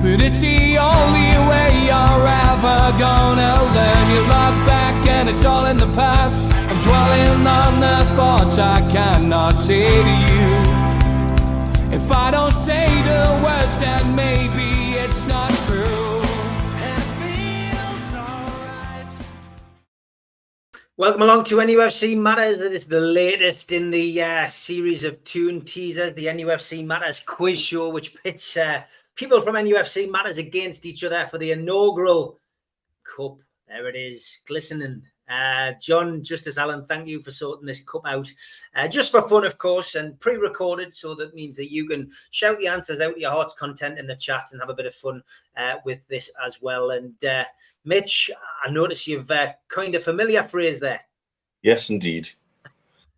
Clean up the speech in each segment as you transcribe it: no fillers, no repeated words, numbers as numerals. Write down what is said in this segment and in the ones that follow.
but it's the only way you're ever gonna learn. You look back and it's all in the past. I'm dwelling on the thoughts I cannot say to you. If I don't say the words, then maybe it's not true. And it feels alright. Welcome along to NUFC Matters. It is the latest in the series of Toon Teasers, the NUFC Matters quiz show, which pits people from NUFC Matters against each other for the inaugural cup. There it is, glistening. John, Justice Allen, thank you for sorting this cup out. Just for fun, of course, and pre-recorded, so that means that you can shout the answers out to your heart's content in the chat and have a bit of fun with this as well. And Mitch, I notice you've coined a familiar phrase there. Yes, indeed.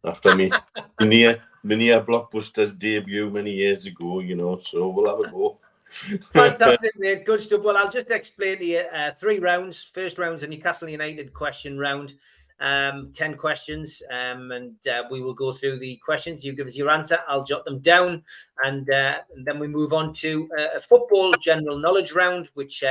After me, near Blockbuster's debut many years ago, you know, so we'll have a go. Fantastic, mate. Good stuff. Well, I'll just explain to you 3 rounds. First round's a Newcastle United question round. 10 questions, and we will go through the questions. You give us your answer, I'll jot them down, and then we move on to a football general knowledge round, which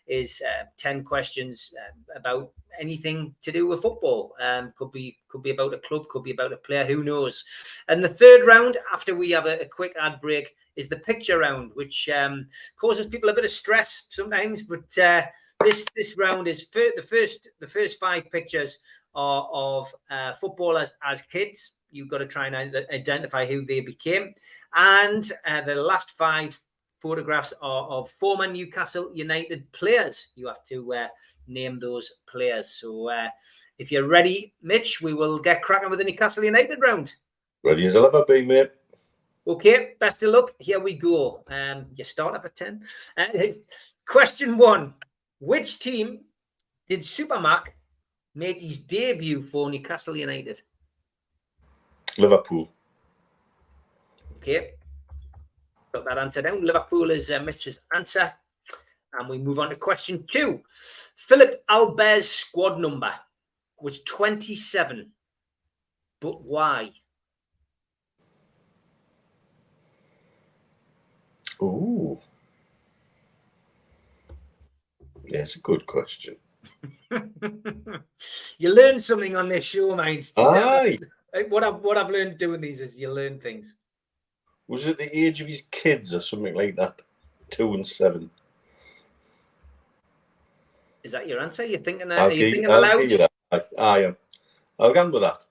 is 10 questions about anything to do with football. Could be about a club, could be about a player, who knows. And the third round, after we have a quick ad break, is the picture round, which causes people a bit of stress sometimes, but this round is the first 5 pictures are of footballers as kids. You've got to try and identify who they became, and the last 5 photographs are of former Newcastle United players. You have to name those players. So if you're ready, Mitch, we will get cracking with the Newcastle United round. Ready as I'll ever be, mate. Okay, best of luck. Here we go. You start up at 10. Question 1. Which team did Supermac make his debut for Newcastle United? Liverpool. Okay. Got that answer down. Liverpool is Mitch's answer. And we move on to question 2. Philip Albert's squad number was 27. But why? Ooh. Yeah, it's a good question. You learn something on this show, mind. Aye. What I've learned doing these is you learn things. Was it the age of his kids or something like that? 2 and 7. Is that your answer? You're thinking I'll aloud? give you that. I am. I'll go with that.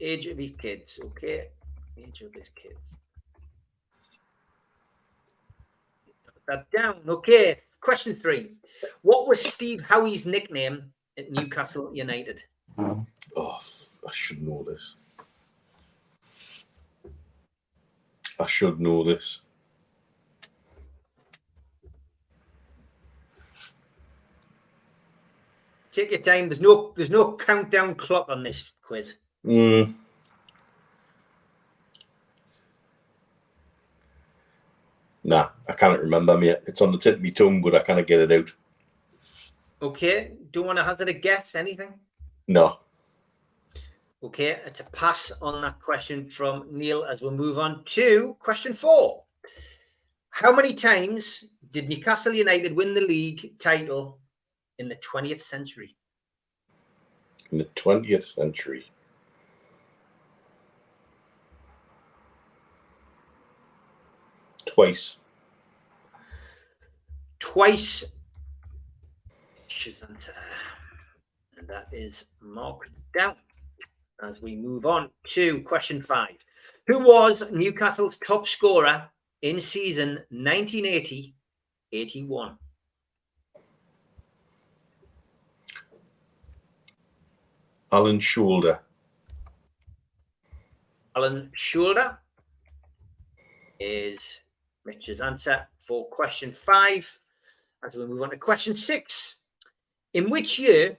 Age of his kids. Okay. Age of his kids. Put that down. Okay. Question 3. What was Steve Howie's nickname at Newcastle United? Oh, I should know this. Take your time. There's no countdown clock on this quiz. Nah, I can't remember, mate. It's on the tip of my tongue, but I can't get it out. Okay. Do you want to hazard a guess? Anything? No. Okay. It's a pass on that question from Neil as we move on to question 4. How many times did Newcastle United win the league title in the 20th century? In the 20th century. Twice. And that is marked down as we move on to question 5. Who was Newcastle's top scorer in season 1980-81? Alan Shoulder. Alan Shoulder is Mitch's answer for question 5. As we move on to question 6. In which year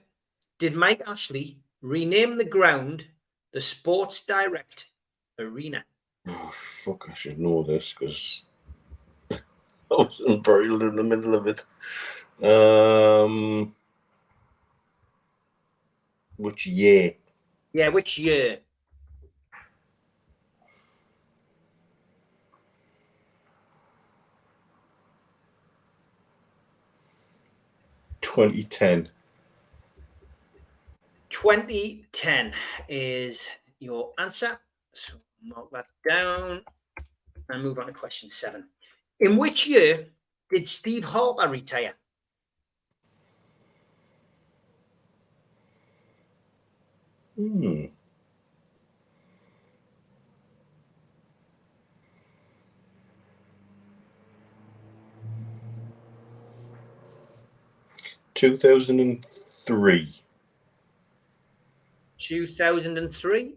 did Mike Ashley rename the ground the Sports Direct Arena? Oh, fuck, I should know this because I was embroiled in the middle of it. Which year? Yeah, which year? 2010. 2010 is your answer. So mark that down and move on to question 7. In which year did Steve Harper retire? Hmm. 2003. 2003.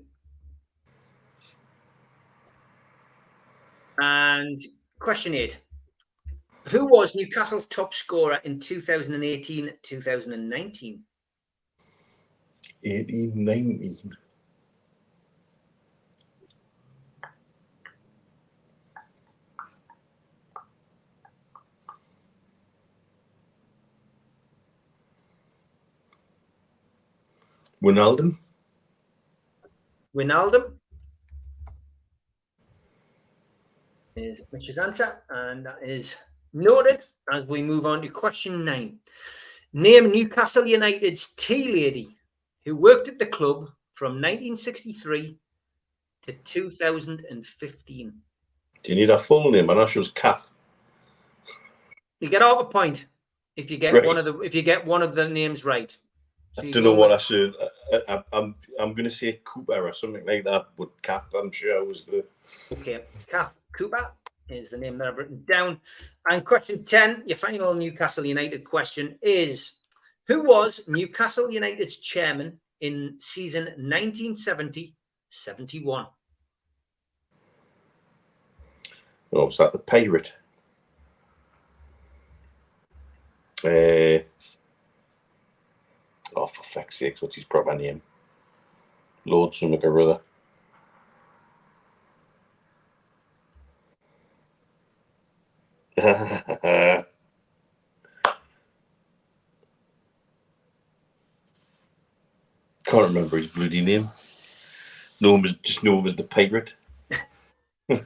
And question 8. Who was Newcastle's top scorer in 2018-2019? 1819. Wijnaldum. Wijnaldum is Mitch's answer, and that is noted. As we move on to question 9. Name Newcastle United's tea lady who worked at the club from 1963 to 2015. Do you need a full name? I know she was Kath. You get half a point if you get Right. one of the names right. So I don't know what I said. I'm going to say Cooper or something like that, but Kath, I'm sure was the... Okay, Kath Cooper is the name that I've written down. And question 10, your final Newcastle United question is, who was Newcastle United's chairman in season 1970-71? Oh, was that the pirate? Oh, for fuck's sake, what's his proper name? Lord something or other. Can't remember his bloody name. Know him as the pirate. Take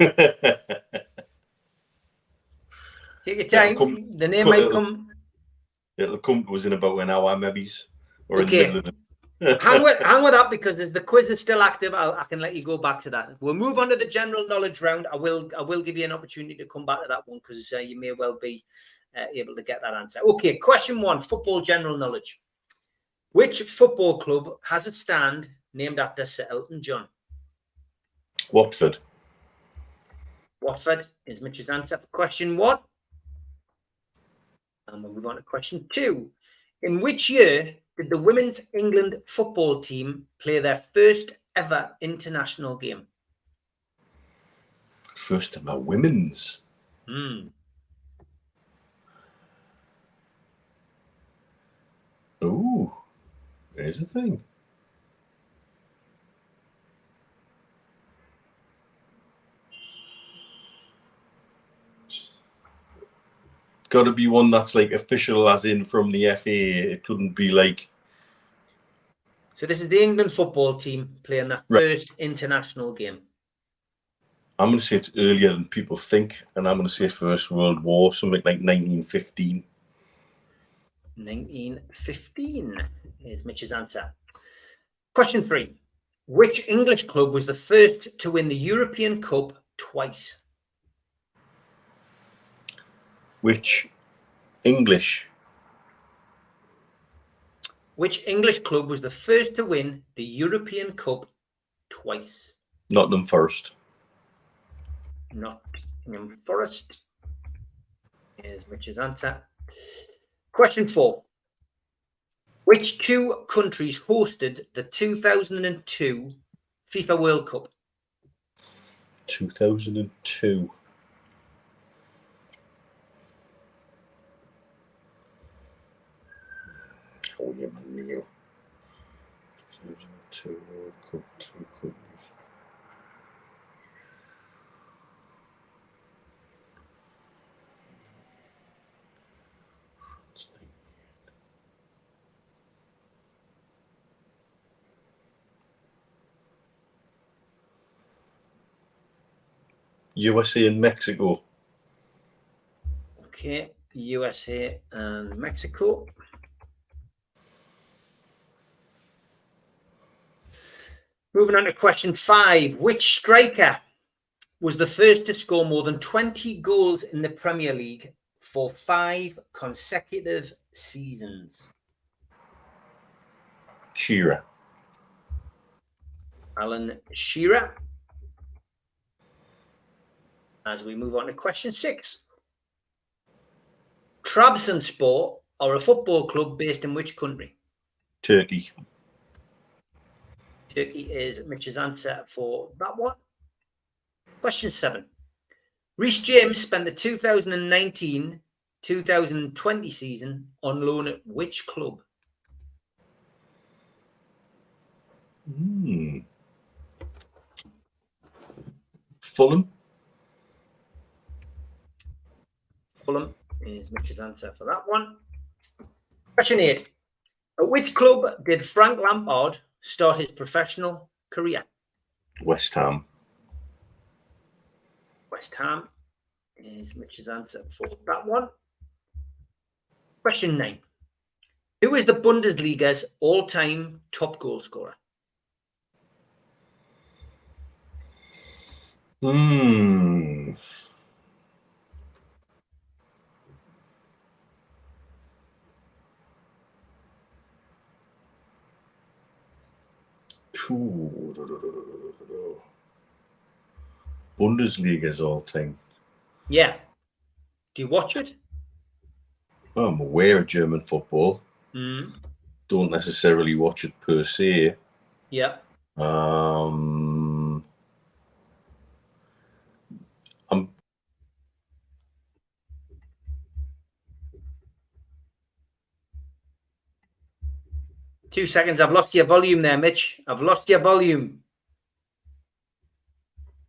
your time. The name might come. It'll come to us in about an hour, maybe. Or Okay. in the middle of it. hang with that, because the quiz is still active. I can let you go back to that. We'll move on to the general knowledge round. I will give you an opportunity to come back to that one, because you may well be able to get that answer. Okay, question 1, football general knowledge. Which football club has a stand named after Sir Elton John? Watford. Watford is Mitch's answer for question 1. And we'll move on to question 2. In which year did the Women's England football team play their first ever international game? First ever women's. Oh, there's a thing. Got to be one that's like official, as in from the FA. It couldn't be like. So this is the England football team playing their first international game. I'm going to say it's earlier than people think, and I'm going to say First World War, something like 1915. 1915 is Mitch's answer. Question 3. Which English club was the first to win the European Cup twice? Which English club was the first to win the European Cup twice? Nottingham Forest. Nottingham Forest is Mitch's answer. Question 4. Which 2 countries hosted the 2002 FIFA World Cup? 2002. Oh, yeah, man, Neil. 2002 World Cup, 2 countries. USA and Mexico. Okay, USA and Mexico. Moving on to question 5. Which striker was the first to score more than 20 goals in the Premier League for 5 consecutive seasons? Shearer. Alan Shearer. As we move on to question 6. Trabzonspor are a football club based in which country? Turkey. Turkey is Mitch's answer for that one. Question 7. Reece James spent the 2019-2020 season on loan at which club? Fulham. Fulham is Mitch's answer for that one. Question 8. At which club did Frank Lampard start his professional career? West Ham. West Ham is Mitch's answer for that one. Question 9. Who is the Bundesliga's all-time top goal scorer? Bundesliga's all time. Yeah. Do you watch it? Well, I'm aware of German football. Don't necessarily watch it per se. Yeah. I'm 2 seconds. I've lost your volume there, Mitch. I've lost your volume.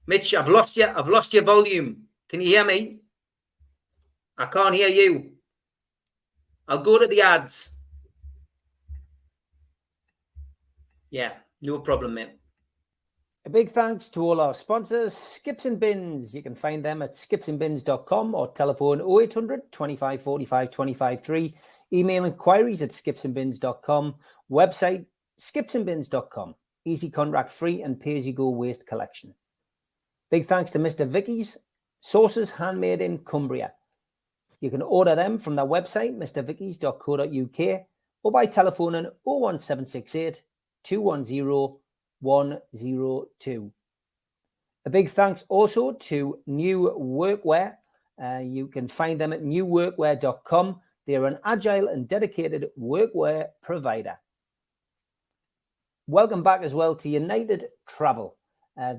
Mitch, I've lost your volume. Can you hear me? I can't hear you. I'll go to the ads. Yeah, no problem, mate. A big thanks to all our sponsors, Skips and Bins. You can find them at skipsandbins.com or telephone 0800 25 45 25 3. Email inquiries at skipsandbins.com. Website skipsandbins.com. Easy contract free and pay-as-you-go waste collection. Big thanks to Mr. Vicky's sauces handmade in Cumbria. You can order them from their website, mrvickys.co.uk, or by telephoning 01768 210 102. A big thanks also to New Workwear. You can find them at newworkwear.com. They are an agile and dedicated workwear provider. Welcome back as well to United Travel.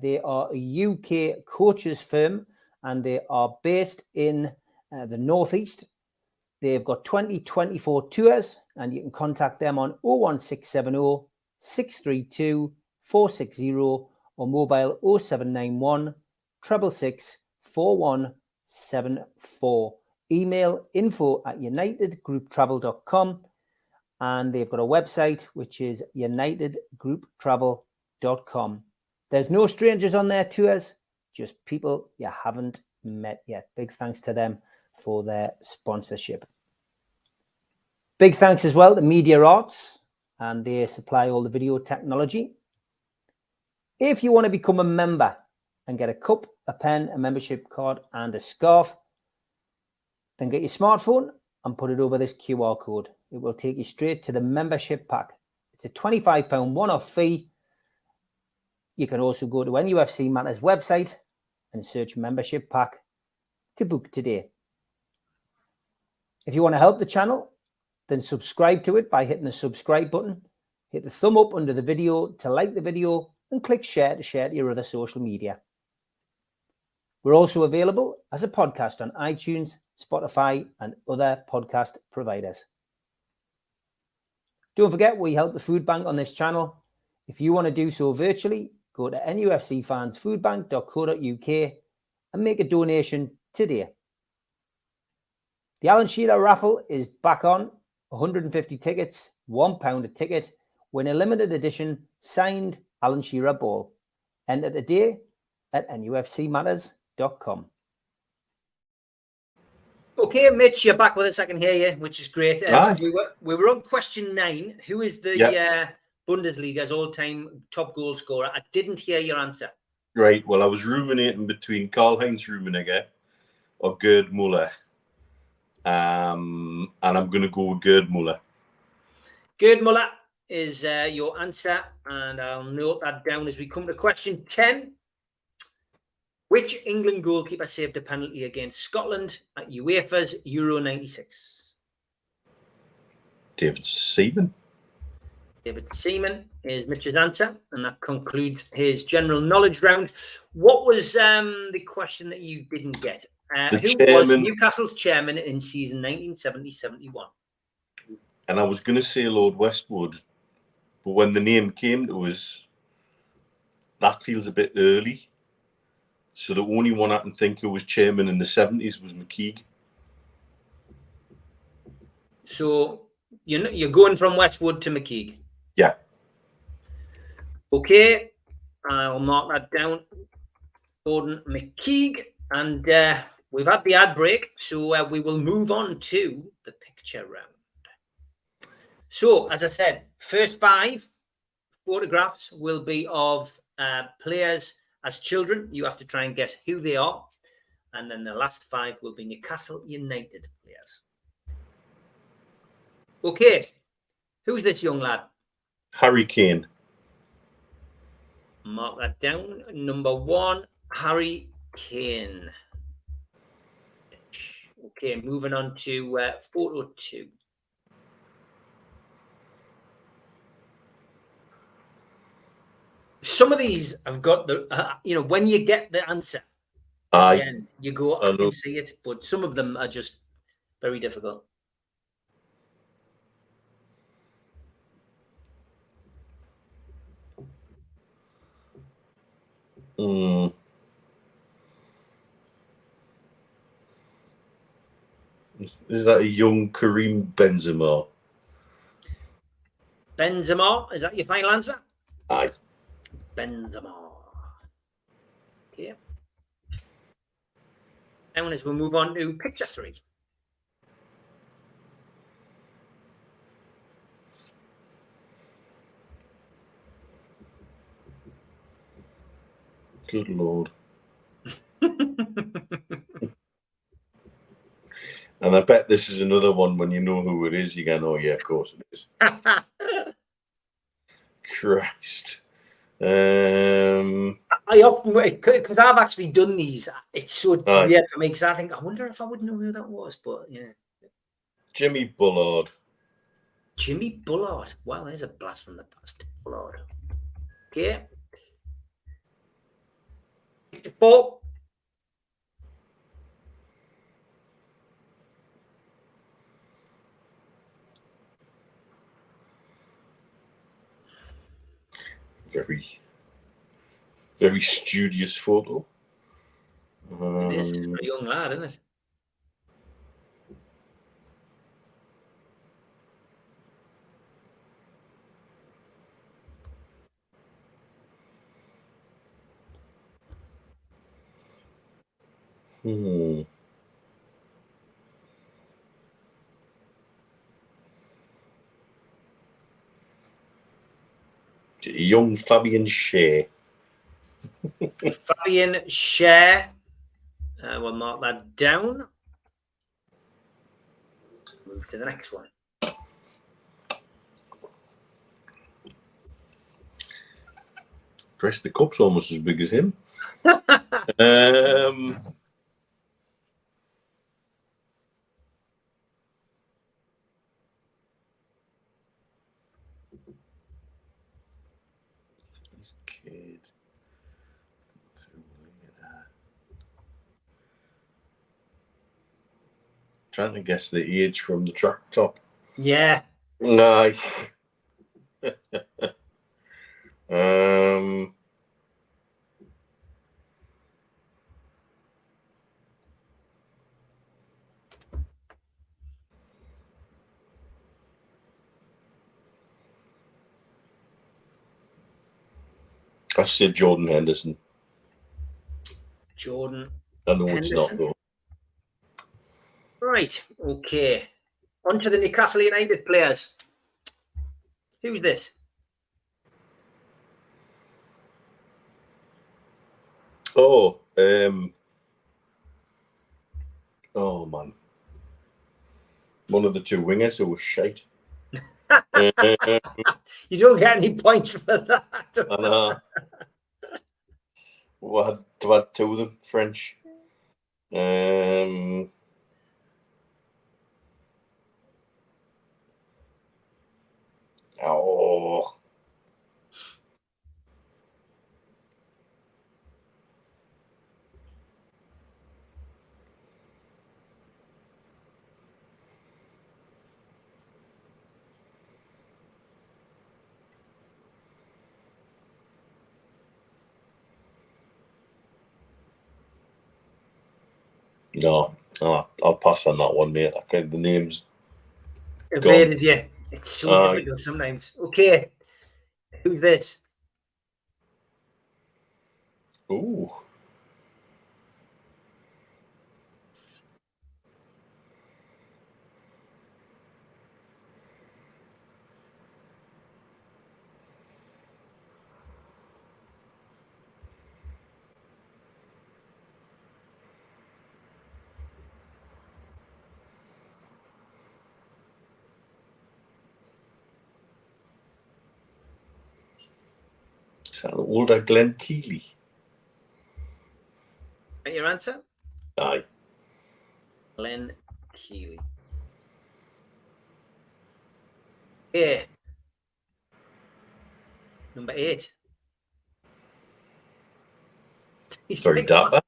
They are a UK coaches firm and they are based in the Northeast. They've got 2024 tours and you can contact them on 01670 632 460 or mobile 0791 666 4174. Email info@unitedgrouptravel.com and they've got a website which is unitedgrouptravel.com. There's no strangers on their tours, just people you haven't met yet. Big thanks to them for their sponsorship. Big thanks as well to Media Arts, and they supply all the video technology. If you want to become a member and get a cup, a pen, a membership card, and a scarf, then get your smartphone and put it over this QR code. It will take you straight to the membership pack. It's a £25 one-off fee. You can also go to NUFC Matters website and search membership pack to book today. If you want to help the channel, then subscribe to it by hitting the subscribe button. Hit the thumb up under the video to like the video and click share to your other social media. We're also available as a podcast on iTunes, Spotify, and other podcast providers. Don't forget, we help the food bank on this channel. If you want to do so virtually, go to nufcfansfoodbank.co.uk and make a donation today. The Alan Shearer raffle is back on. 150 tickets, £1 a ticket. Win a limited edition signed Alan Shearer ball. Enter today at nufcmatters.com. Okay, Mitch, you're back with us. I can hear you, which is great. We were on question 9. Who is the Bundesliga's all-time top goal scorer. I didn't hear your answer. Right. Well, I was ruminating between Karl-Heinz Rummenigge or Gerd Muller. And I'm going to go with Gerd Muller. Gerd Muller is your answer, and I'll note that down as we come to question 10. Which England goalkeeper saved a penalty against Scotland at UEFA's Euro 96? David Seaman. David Seaman is Mitch's answer, and that concludes his general knowledge round. What was the question that you didn't get? Who was Newcastle's chairman in season 1970-71? And I was going to say Lord Westwood, but when the name came to us, that feels a bit early. So the only one I can think who was chairman in the 70s was McKeague. So you're going from Westwood to McKeague? Yeah. Okay, I'll mark that down. Gordon McKeague. And we've had the ad break, so we will move on to the picture round. So, as I said, first 5 photographs will be of players as children. You have to try and guess who they are. And then the last 5 will be Newcastle United players. Okay, who's this young lad? Harry Kane. Mark that down. Number 1, Harry Kane. Okay, moving on to photo 2. Some of these have got the, when you get the answer, at the end, you go, I can see it, but some of them are just very difficult. Is that a young Karim Benzema? Benzema, is that your final answer? Aye. Benzema. Okay. And as we move on to picture 3. Good Lord. And I bet this is another one when you know who it is, you're going, oh, yeah, of course it is. Christ. I often, because I've actually done these, it's so weird for me, because I think, I wonder if I would know who that was, but yeah. Jimmy Bullard. Jimmy Bullard. Wow, there's a blast from the past. Bullard. Okay. Picture 4. Very studious photo. It is a young lad, isn't it? Young Fabian Shea. Fabian Shea. We'll mark that down. Move to the next one. Chris, the cup's almost as big as him. Kid. Trying to guess the age from the track top. Yeah. No. I said Jordan Henderson. Jordan I know Henderson. It's not though. Right, okay. On to the Newcastle United players. Who's this? Oh, oh man. One of the two wingers who was shite. You don't get any points for that. I know. Well, I had two of them, French. Oh. No, I'll pass on that one, mate. Okay, the name's evaded you. It's so difficult sometimes. Okay, who's this? Ooh. Is that older Glenn Keeley? Your answer? Aye. Glenn Keeley. Yeah. Number 8. He's Very like, dapper.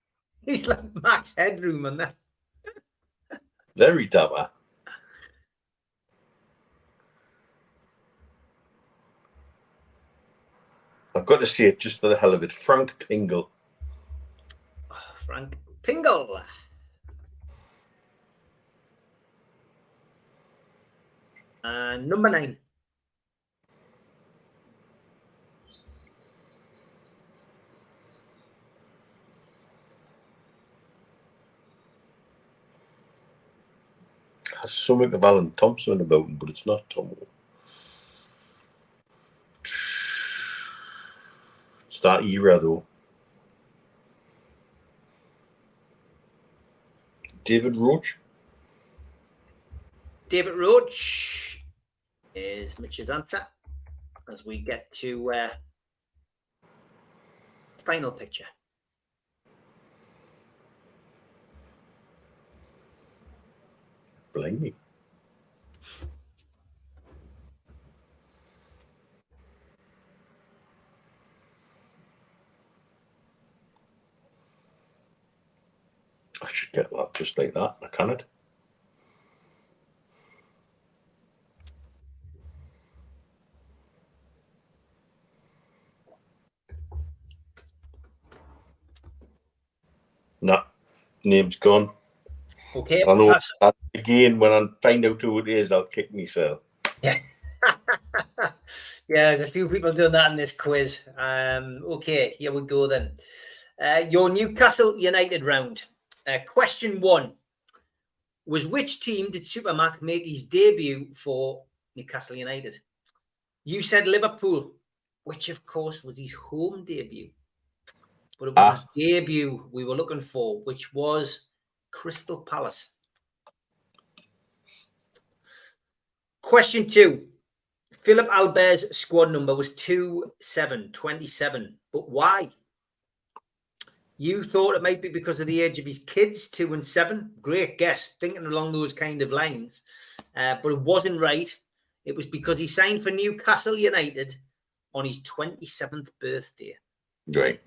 he's like Max Headroom on that. Very dapper. I've got to say it just for the hell of it. Frank Pingle. Oh, Frank Pingle. And number 9. Has something of Alan Thompson about him, but it's not Tom. It's that era, though. David Roach. David Roach is Mitch's answer as we get to final picture. Blimey. I should get that just like that. I cannot. Nah, name's gone. Okay. I know. Again, when I find out who it is, I'll kick myself. Yeah. Yeah, there's a few people doing that in this quiz. Okay, here we go then. Your Newcastle United round. Question 1 was, which team did Supermac make his debut for Newcastle United? You said Liverpool, which of course was his home debut. But it was his debut we were looking for, which was Crystal Palace. Question 2. Philip Albert's squad number was 27. But why? You thought it might be because of the age of his kids, 2 and 7. Great guess, thinking along those kind of lines. But it wasn't right. It was because he signed for Newcastle United on his 27th birthday. Right.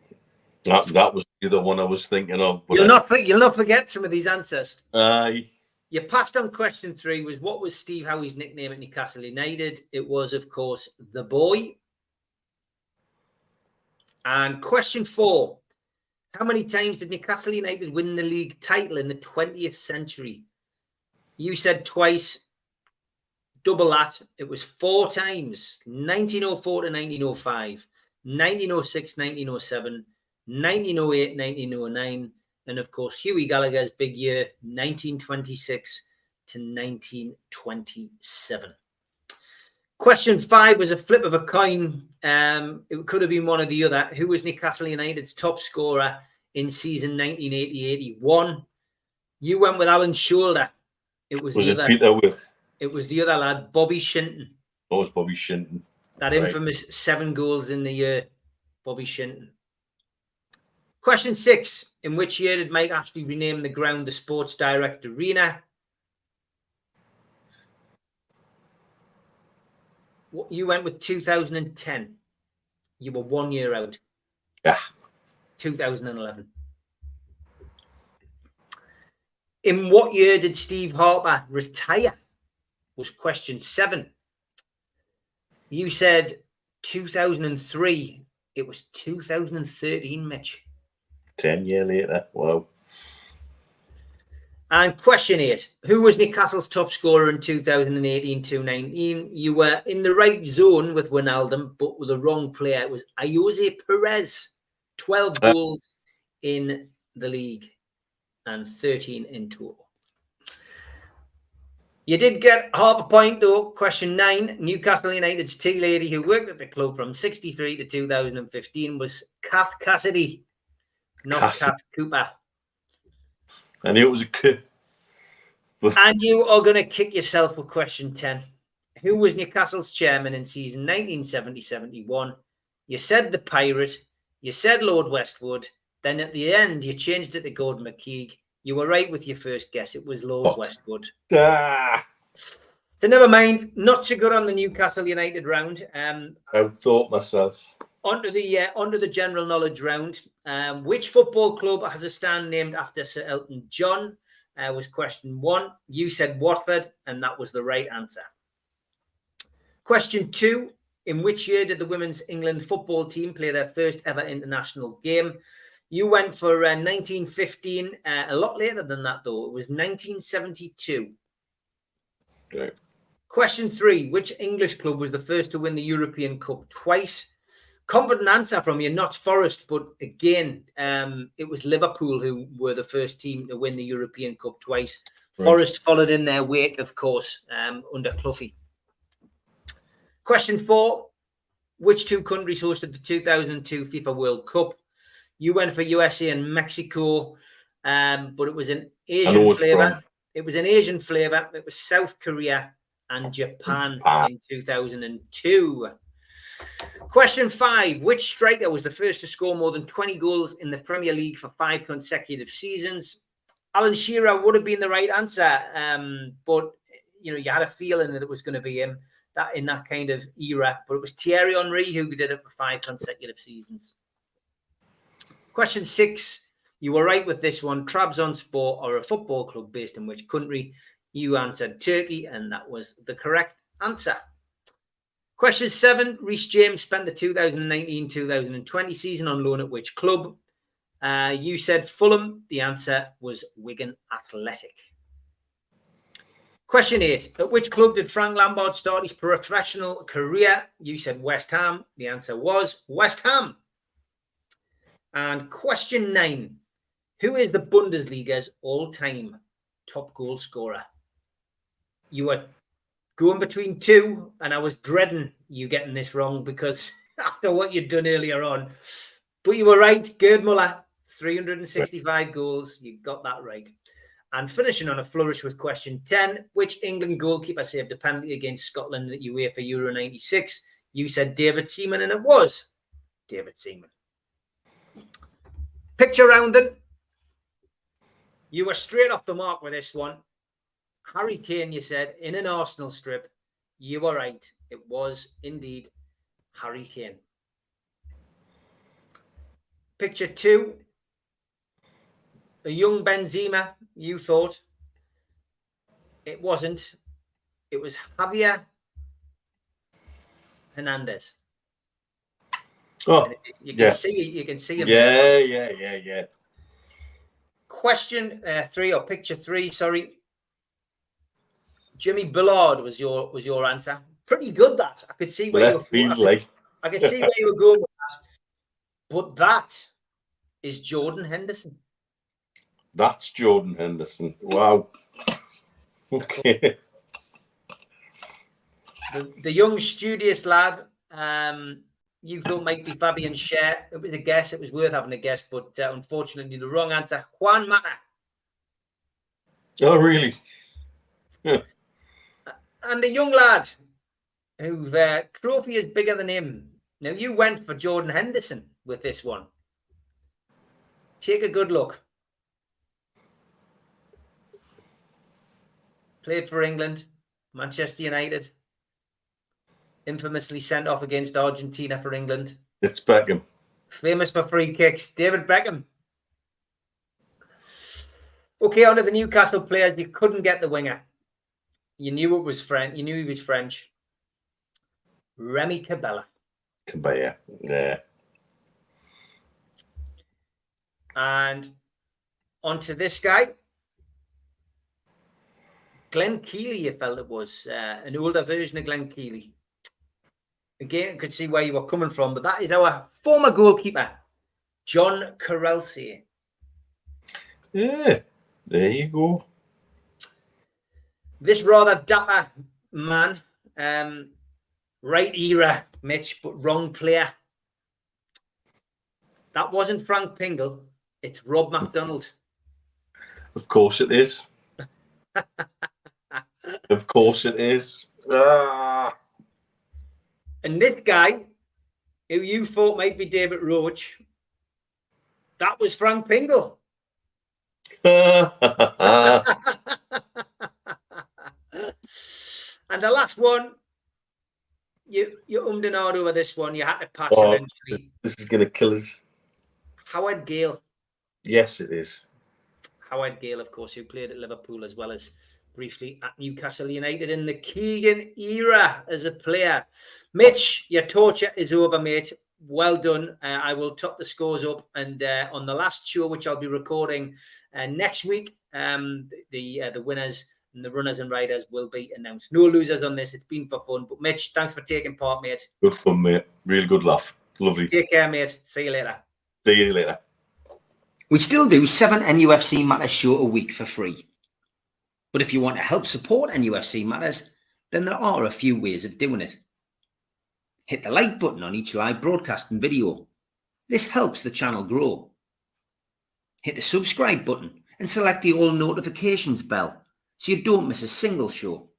That was the other one I was thinking of. But You'll not forget some of these answers. Aye. You passed on question 3 was, what was Steve Howie's nickname at Newcastle United? It was, of course, the Boy. And question 4, how many times did Newcastle United win the league title in the 20th century? You said twice, double that. It was 4 times, 1904 to 1905, 1906, 1907, 1908, 1909, and of course, Hughie Gallagher's big year, 1926 to 1927. Question 5 was a flip of a coin. It could have been one or the other. Who was Newcastle United's top scorer in season 1980-81. You went with Alan Shoulder. It was Peter with? It was the other lad, Bobby Shinton. Oh, it was Bobby Shinton. That infamous 7 goals in the year, Bobby Shinton. Question 6. In which year did Mike Ashley rename the ground the Sports Direct Arena? You went with 2010. You were 1 year out. Yeah. 2011. In what year did Steve Harper retire? Was question 7. You said 2003. It was 2013, Mitch. 10 years later. Wow. And question 8. Who was Newcastle's top scorer in 2018-19? You were in the right zone with Wijnaldum, but with the wrong player. It was Jose Perez. 12 goals in the league and 13 in total. You did get half a point, though. Question 9. Newcastle United's tea lady who worked at the club from 63 to 2015 was Kath Cassidy, not Kath Cooper. I knew it was a coup. And you are going to kick yourself with question 10. Who was Newcastle's chairman in season 1970-71? You said the Pirate. You said Lord Westwood. Then at the end, you changed it to Gordon McKeague. You were right with your first guess. It was Lord Westwood. So never mind. Not so good on the Newcastle United round. I thought myself. Onto the general knowledge round. Which football club has a stand named after Sir Elton John? Was question 1. You said Watford, and that was the right answer. Question 2. In which year did the Women's England football team play their first ever international game? You went for 1915. A lot later than that, though. It was 1972. Okay. Question 3. Which English club was the first to win the European Cup twice? Confident answer from you, not Forest, but again, it was Liverpool who were the first team to win the European Cup twice. Right. Forest followed in their wake, of course, under Cloughy. Question 4. Which 2 countries hosted the 2002 FIFA World Cup? You went for USA and Mexico, but it was an Asian flavour. It was an Asian flavour. It was South Korea and Japan in 2002. Question 5. Which striker was the first to score more than 20 goals in the Premier League for 5 consecutive seasons? Alan Shearer would have been the right answer, but you had a feeling that it was going to be him in that kind of era. But it was Thierry Henry who did it for 5 consecutive seasons. Question 6. You were right with this one. Trabzonspor are a football club based in which country? You answered Turkey, and that was the correct answer. Question 7. Reece James spent the 2019-2020 season on loan at which club? You said Fulham. The answer was Wigan Athletic. Question 8. At which club did Frank Lampard start his professional career? You said West Ham. The answer was West Ham. And question 9. Who is the Bundesliga's all-time top goal scorer? You were going between 2, and I was dreading you getting this wrong because after what you'd done earlier on. But you were right. Gerd Muller, 365 goals. You got that right. And finishing on a flourish with question 10. Which England goalkeeper saved a penalty against Scotland at UEFA Euro 96? You said David Seaman, and it was David Seaman. Picture rounding. You were straight off the mark with this one. Harry Kane, you said, in an Arsenal strip. You were right. It was indeed Harry Kane. Picture 2. A young Benzema, you thought. It wasn't. It was Javier Hernandez. Oh, you can see him. Yeah. Question 3 or picture 3, sorry. Jimmy Bullard was your answer. Pretty good that. I could see where you were going. I could see where you were going with that. But that is Jordan Henderson. That's Jordan Henderson. Wow. Okay. The young studious lad you thought might be Fabian Schär. It was a guess. It was worth having a guess, but unfortunately, the wrong answer. Juan Mata. Oh, really? Yeah. And the young lad whose trophy is bigger than him. Now, you went for Jordan Henderson with this one. Take a good look. Played for England, Manchester United. Infamously sent off against Argentina for England. It's Beckham. Famous for free kicks, David Beckham. Okay, on to the Newcastle players. You couldn't get the winger. You knew it was French. You knew he was French. Remy Cabella. Cabella, yeah. And onto this guy. Glenn Keely, you felt it was an older version of Glenn Keely. Again, I could see where you were coming from, but that is our former goalkeeper, John Carelsey. Yeah, there you go. This rather dapper man, right era, Mitch, but wrong player. That wasn't Frank Pingle. It's Rob MacDonald. Of course it is. Of course it is. And this guy, who you thought might be David Roach, that was Frank Pingle. And the last one, you ummed and ahed over this one. You had to pass eventually. This is going to kill us. Howard Gale. Yes, it is. Howard Gale, of course, who played at Liverpool as well as briefly at Newcastle United in the Keegan era as a player. Mitch, your torture is over, mate. Well done. I will top the scores up, and on the last show, which I'll be recording next week, the winners and the runners and riders will be announced. No losers on this. It's been for fun. But Mitch, thanks for taking part, mate. Good fun, mate. Real good laugh. Lovely. Take care, mate. See you later. See you later. We still do 7 NUFC Matters show a week for free. But if you want to help support NUFC Matters, then there are a few ways of doing it. Hit the like button on each live broadcast and video. This helps the channel grow. Hit the subscribe button and select the all notifications bell so you don't miss a single show.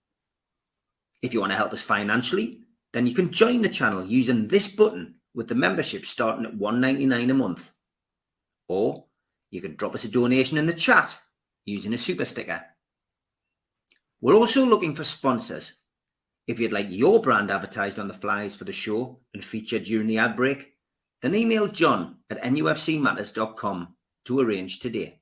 If you want to help us financially, then you can join the channel using this button with the membership starting at $1.99 a month. Or you can drop us a donation in the chat using a super sticker. We're also looking for sponsors. If you'd like your brand advertised on the flyers for the show and featured during the ad break, then email John at nufcmatters.com to arrange today.